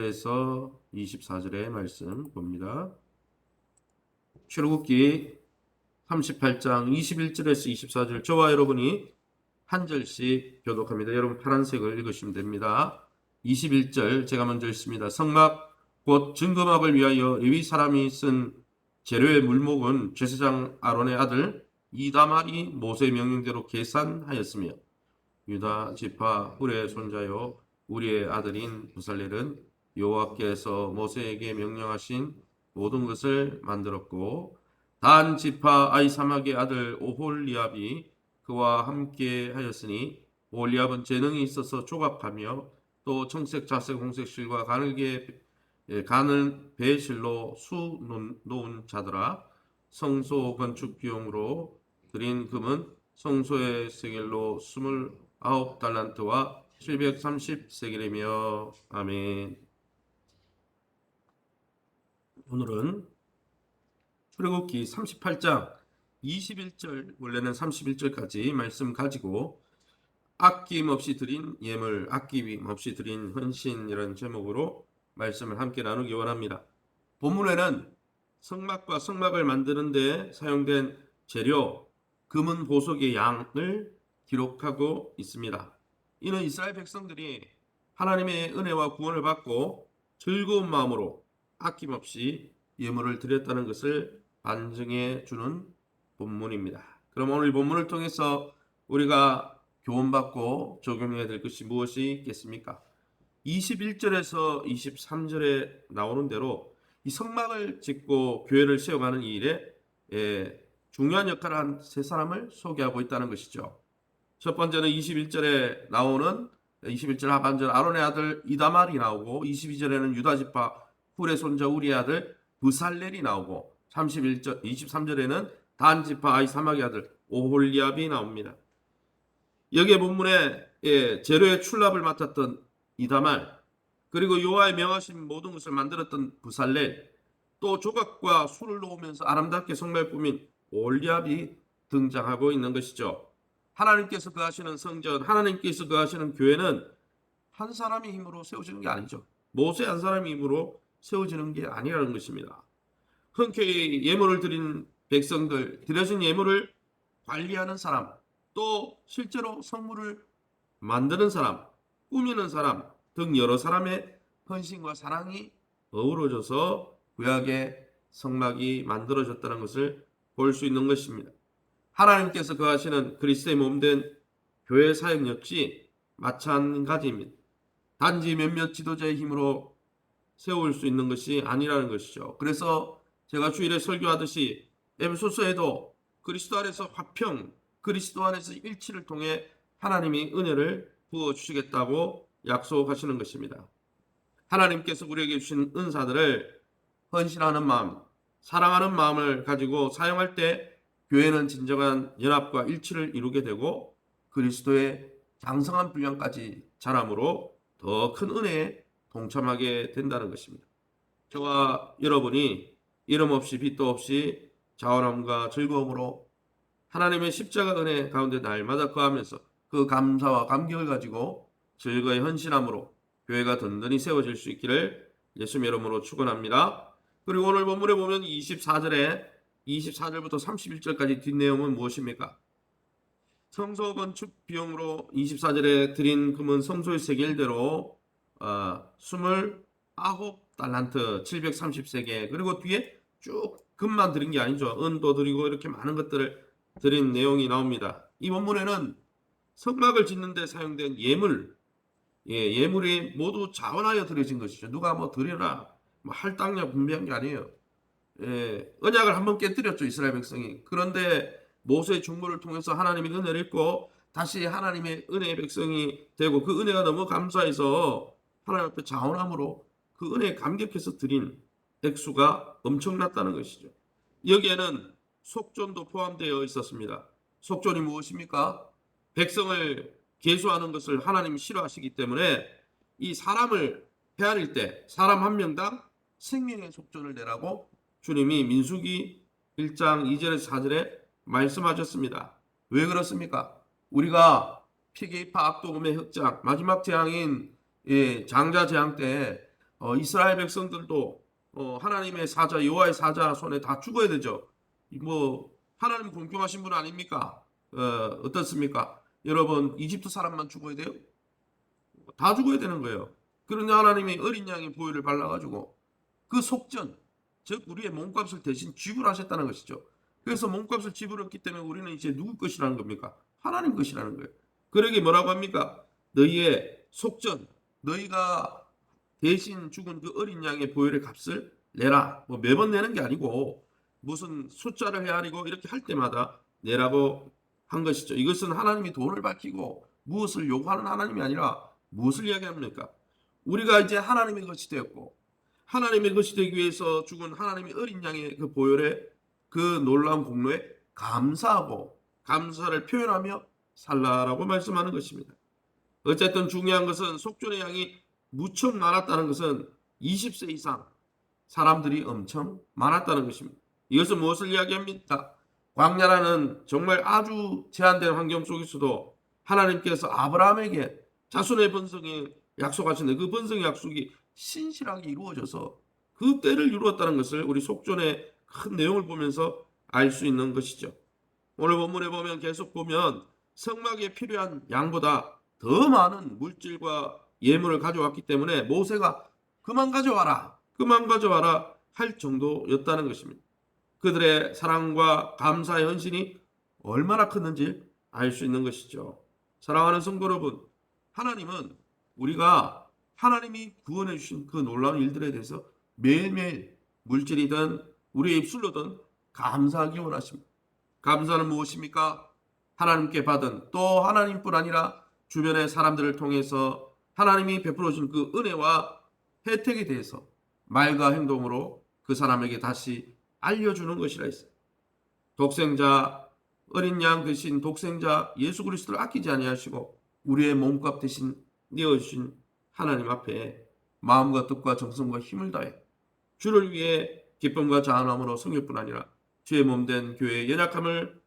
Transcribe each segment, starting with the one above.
에서 24절의 말씀 봅니다. 출애굽기 38장 21절에서 24절 저와 여러분이 한 절씩 교독합니다. 여러분 파란색을 읽으시면 됩니다. 21절 제가 먼저 읽습니다. 성막 곧 증거막을 위하여 레위 사람이 쓴 재료의 물목은 제사장 아론의 아들 이다말이 모세의 명령대로 계산하였으며 유다 지파 훌의 손자요 우리의 아들인 부살렐은 여호와께서 모세에게 명령하신 모든 것을 만들었고 단 지파 아히사막의 아들 오홀리압이 그와 함께 하였으니 오홀리압은 재능이 있어서 조각하며 또 청색 자색 홍색 실과 가는 배실로 수 놓은 자더라. 성소 건축 비용으로 드린 금은 성소의 세겔로 29달란트와 730세겔이며 아멘. 오늘은 출애굽기 38장 21절 원래는 31절까지 말씀 가지고 아낌없이 드린 예물, 아낌없이 드린 헌신이라는 제목으로 말씀을 함께 나누기 원합니다. 본문에는 성막과 성막을 만드는 데 사용된 재료, 금은 보석의 양을 기록하고 있습니다. 이는 이스라엘 백성들이 하나님의 은혜와 구원을 받고 즐거운 마음으로 아낌없이 예물을 드렸다는 것을 반증해 주는 본문입니다. 그럼 오늘 본문을 통해서 우리가 교훈받고 적용해야 될 것이 무엇이 있겠습니까? 21절에서 23절에 나오는 대로 이 성막을 짓고 교회를 세워가는 이 일에 중요한 역할을 한 세 사람을 소개하고 있다는 것이죠. 첫 번째는 21절에 나오는 21절 하반절 아론의 아들 이다말이 나오고 22절에는 유다 지파 훌의 손자 우리의 아들 부살렐이 나오고 23절에는 단 지파 아히사막의 아들 오홀리압이 나옵니다. 여기에 본문에 재료의 출납을 맡았던 이다말, 그리고 여호와의 명하신 모든 것을 만들었던 부살렐, 또 조각과 술을 놓으면서 아름답게 성막을 꾸민 오홀리압이 등장하고 있는 것이죠. 하나님께서 거하시는 성전, 하나님께서 거하시는 교회는 한 사람의 힘으로 세워지는 게 아니죠. 모세 한 사람의 힘으로 세워지는 게 아니라는 것입니다. 흔쾌히 예물을 드린 백성들, 드려진 예물을 관리하는 사람, 또 실제로 성물을 만드는 사람, 꾸미는 사람 등 여러 사람의 헌신과 사랑이 어우러져서 구약의 성막이 만들어졌다는 것을 볼 수 있는 것입니다. 하나님께서 거하시는 그리스도의 몸된 교회 사역 역시 마찬가지입니다. 단지 몇몇 지도자의 힘으로 세울 수 있는 것이 아니라는 것이죠. 그래서 제가 주일에 설교하듯이 에베소서에도 그리스도 안에서 화평, 그리스도 안에서 일치를 통해 하나님이 은혜를 부어주시겠다고 약속하시는 것입니다. 하나님께서 우리에게 주신 은사들을 헌신하는 마음, 사랑하는 마음을 가지고 사용할 때 교회는 진정한 연합과 일치를 이루게 되고 그리스도의 장성한 분량까지 자람으로 더 큰 은혜에 동참하게 된다는 것입니다. 저와 여러분이 이름 없이 빚도 없이 자원함과 즐거움으로 하나님의 십자가 은혜 가운데 날마다 거하면서 그 감사와 감격을 가지고 즐거이 헌신함으로 교회가 든든히 세워질 수 있기를 예수님 이름으로 축원합니다. 그리고 오늘 본문에 보면 24절부터 31절까지 뒷내용은 무엇입니까? 성소 건축 비용으로 24절에 드린 금은 성소의 세겔대로 29달란트 730세겔, 그리고 뒤에 쭉 금만 드린 게 아니죠. 은도 드리고 이렇게 많은 것들을 드린 내용이 나옵니다. 이 본문에는 성막을 짓는 데 사용된 예물이 모두 자원하여 드려진 것이죠. 누가 뭐 드려라 할당량 분배한 게 아니에요. 언약을 한번 깨뜨렸죠, 이스라엘 백성이. 그런데 모세의 중보를 통해서 하나님의 은혜를 입고 다시 하나님의 은혜의 백성이 되고 그 은혜가 너무 감사해서 하나님 앞에 자원함으로 그 은혜에 감격해서 드린 액수가 엄청났다는 것이죠. 여기에는 속전도 포함되어 있었습니다. 속전이 무엇입니까? 백성을 계수하는 것을 하나님이 싫어하시기 때문에 이 사람을 헤아릴 때 사람 한 명당 생명의 속전을 내라고 주님이 민수기 1장 2절에서 4절에 말씀하셨습니다. 왜 그렇습니까? 우리가 피게이파 악도금의 흑장 마지막 재앙인 장자 재앙 때 이스라엘 백성들도 하나님의 사자 여호와의 사자 손에 다 죽어야 되죠. 뭐 하나님 공평하신 분 아닙니까? 어떻습니까? 여러분 이집트 사람만 죽어야 돼요? 다 죽어야 되는 거예요. 그런데 하나님이 어린 양의 보혈을 발라가지고 그 속전, 즉 우리의 몸값을 대신 지불하셨다는 것이죠. 그래서 몸값을 지불했기 때문에 우리는 이제 누구 것이라는 겁니까? 하나님 것이라는 거예요. 그러게 뭐라고 합니까? 너희의 속전, 너희가 대신 죽은 그 어린 양의 보혈의 값을 내라. 뭐 매번 내는 게 아니고 무슨 숫자를 헤아리고 이렇게 할 때마다 내라고 한 것이죠. 이것은 하나님이 돈을 밝히고 무엇을 요구하는 하나님이 아니라 무엇을 이야기합니까? 우리가 이제 하나님의 것이 되었고 하나님의 것이 되기 위해서 죽은 하나님의 어린 양의 그 보혈의 그 놀라운 공로에 감사하고 감사를 표현하며 살라라고 말씀하는 것입니다. 어쨌든 중요한 것은 속전의 양이 무척 많았다는 것은 20세 이상 사람들이 엄청 많았다는 것입니다. 이것은 무엇을 이야기합니까? 광야라는 정말 아주 제한된 환경 속에서도 하나님께서 아브라함에게 자손의 번성에 약속하신 그 번성의 약속이 신실하게 이루어져서 그 때를 이루었다는 것을 우리 속전의 큰 내용을 보면서 알 수 있는 것이죠. 오늘 본문에 보면 계속 보면 성막에 필요한 양보다 더 많은 물질과 예물을 가져왔기 때문에 모세가 그만 가져와라 할 정도였다는 것입니다. 그들의 사랑과 감사의 헌신이 얼마나 컸는지 알 수 있는 것이죠. 사랑하는 성도 여러분, 하나님은 우리가 하나님이 구원해 주신 그 놀라운 일들에 대해서 매일매일 물질이든 우리의 입술로든 감사하기 원하십니다. 감사는 무엇입니까? 하나님께 받은 또 하나님뿐 아니라 주변의 사람들을 통해서 하나님이 베풀어 준 그 은혜와 혜택에 대해서 말과 행동으로 그 사람에게 다시 알려주는 것이라 했어요. 독생자 어린 양 대신 독생자 예수 그리스도를 아끼지 아니하시고 우리의 몸값 대신 내어주신 하나님 앞에 마음과 뜻과 정성과 힘을 다해 주를 위해 기쁨과 자원함으로 성육뿐 아니라 주의 몸된 교회의 연약함을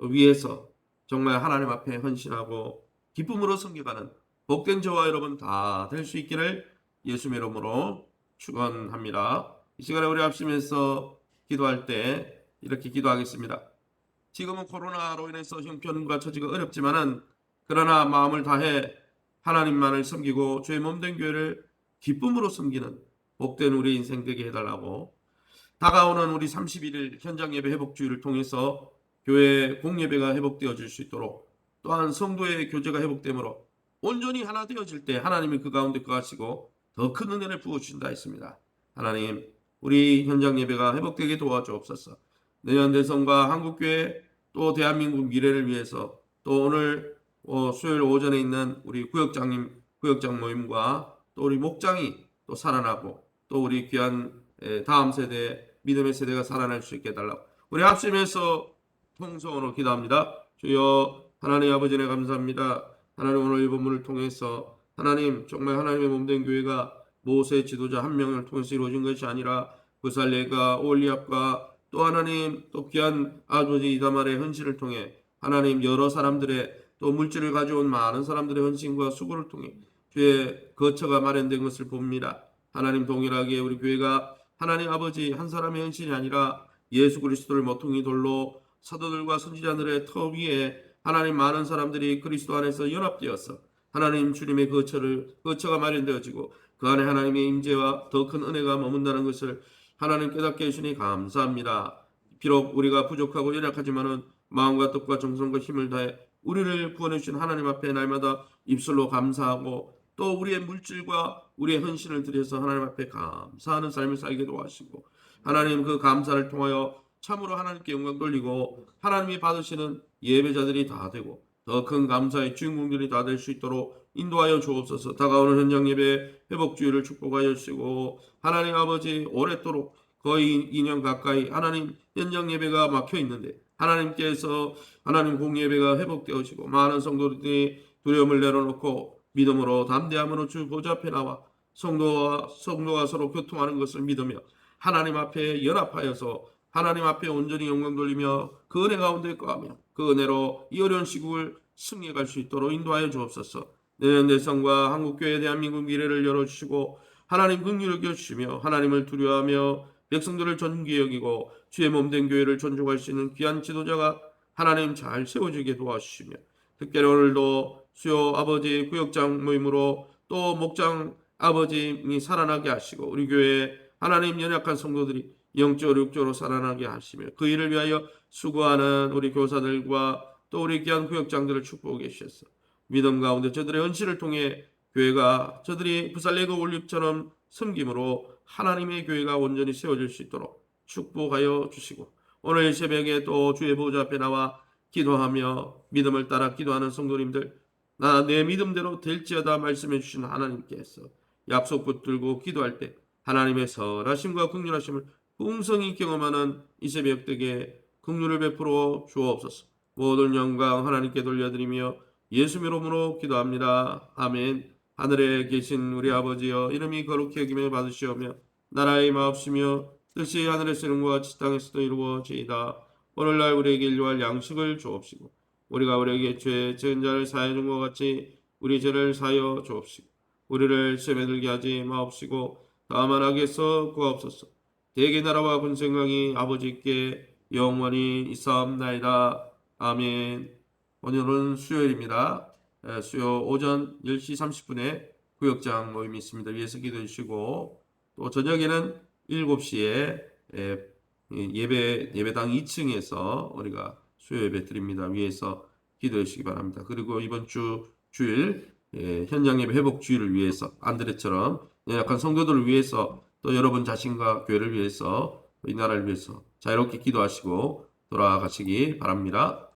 위해서 정말 하나님 앞에 헌신하고 기쁨으로 섬겨가는 복된 저와 여러분 다 될 수 있기를 예수의 이름으로 축원합니다. 이 시간에 우리 합심해서 기도할 때 이렇게 기도하겠습니다. 지금은 코로나로 인해서 형편과 처지가 어렵지만은 그러나 마음을 다해 하나님만을 섬기고 주의 몸된 교회를 기쁨으로 섬기는 복된 우리 인생 되게 해달라고 다가오는 우리 31일 현장 예배 회복주의를 통해서 교회 공예배가 회복되어질 수 있도록 또한 성도의 교제가 회복되므로 온전히 하나 되어질 때 하나님이 그 가운데 거하시고 더 큰 은혜를 부어주신다 했습니다. 하나님 우리 현장 예배가 회복되게 도와주옵소서. 내년 대선과 한국교회 또 대한민국 미래를 위해서 또 오늘 수요일 오전에 있는 우리 구역장 모임과 또 우리 목장이 또 살아나고 또 우리 귀한 다음 세대 믿음의 세대가 살아날 수 있게 해달라고 우리 합심해서 통성으로 기도합니다. 주여 하나님 아버지네 감사합니다. 하나님 오늘 이 본문을 통해서 하나님 정말 하나님의 몸된 교회가 모세 지도자 한 명을 통해서 이루어진 것이 아니라 부살레가 올리압과 또 하나님 또 귀한 아버지 이다말의 헌신을 통해 하나님 여러 사람들의 또 물질을 가져온 많은 사람들의 헌신과 수고를 통해 주의 거처가 마련된 것을 봅니다. 하나님 동일하게 우리 교회가 하나님 아버지 한 사람의 헌신이 아니라 예수 그리스도를 모퉁이 돌로 사도들과 선지자들의 터 위에 하나님 많은 사람들이 그리스도 안에서 연합되어서 하나님 주님의 거처가 마련되어지고 그 안에 하나님의 임재와 더 큰 은혜가 머문다는 것을 하나님 깨닫게 해주시니 감사합니다. 비록 우리가 부족하고 연약하지만은 마음과 뜻과 정성과 힘을 다해 우리를 구원해 주신 하나님 앞에 날마다 입술로 감사하고 또 우리의 물질과 우리의 헌신을 드려서 하나님 앞에 감사하는 삶을 살게 도와주시고 하나님 그 감사를 통하여 참으로 하나님께 영광 돌리고 하나님이 받으시는 예배자들이 다 되고 더 큰 감사의 주인공들이 다 될 수 있도록 인도하여 주옵소서. 다가오는 현장 예배 회복주의를 축복하여 주시고 하나님 아버지 오랫도록 거의 2년 가까이 하나님 현장 예배가 막혀 있는데 하나님께서 하나님 공예배가 회복되어지고 많은 성도들이 두려움을 내려놓고 믿음으로 담대함으로 주 보좌 앞에 나와 성도가 서로 교통하는 것을 믿으며 하나님 앞에 연합하여서 하나님 앞에 온전히 영광 돌리며 그 은혜 가운데 거하며 그 은혜로 이 어려운 시국을 승리해 갈 수 있도록 인도하여 주옵소서. 내년 대선과 한국교회 대한민국 미래를 열어주시고 하나님 긍휼히 여겨주시며 하나님을 두려워하며 백성들을 존귀히 여기고 주의 몸된 교회를 존중할 수 있는 귀한 지도자가 하나님 잘 세워지게 도와주시며 특별히 오늘도 수요 아버지 구역장 모임으로 또 목장 아버님이 살아나게 하시고 우리 교회 하나님 연약한 성도들이 영적으로 육적으로 살아나게 하시며 그 일을 위하여 수고하는 우리 교사들과 또 우리 귀한 구역장들을 축복해 주셔서 믿음 가운데 저들의恩賜을 통해 교회가 저들이 부살레고 올립처럼 섬김으로 하나님의 교회가 온전히 세워질 수 있도록 축복하여 주시고 오늘 새벽에 또 주의 보좌 앞에 나와 기도하며 믿음을 따라 기도하는 성도님들 나 내 믿음대로 될지어다 말씀해 주신 하나님께서 약속 붙들고 기도할 때 하나님의 선하심과 긍휼하심을 풍성히 경험하는 이 새벽 되게 긍휼을 베풀어 주옵소서. 모든 영광 하나님께 돌려드리며 예수 이름으로 기도합니다. 아멘. 하늘에 계신 우리 아버지여 이름이 거룩히 여김을 받으시오며 나라의 마옵시며 뜻이 하늘에서 이룬 것 같이 땅에서도 이루어지이다. 오늘날 우리에게 일용할 양식을 주옵시고 우리가 우리에게 죄 지은 자를 사하여 준 것 같이 우리 죄를 사하여 주옵시고 우리를 시험에 들게 하지 마옵시고 다만 악에서 구하옵소서. 대개 나라와 군생강이 아버지께 영원히 있사옵나이다. 아멘. 오늘은 수요일입니다. 수요 오전 10시 30분에 구역장 모임이 있습니다. 위에서 기도해 주시고 또 저녁에는 7시에 예배당 2층에서 우리가 수요 예배 드립니다. 위에서 기도해 주시기 바랍니다. 그리고 이번 주일 현장 예배 회복 주일을 위해서 안드레처럼 약한 성도들을 위해서 또 여러분 자신과 교회를 위해서 이 나라를 위해서 자유롭게 기도하시고 돌아가시기 바랍니다.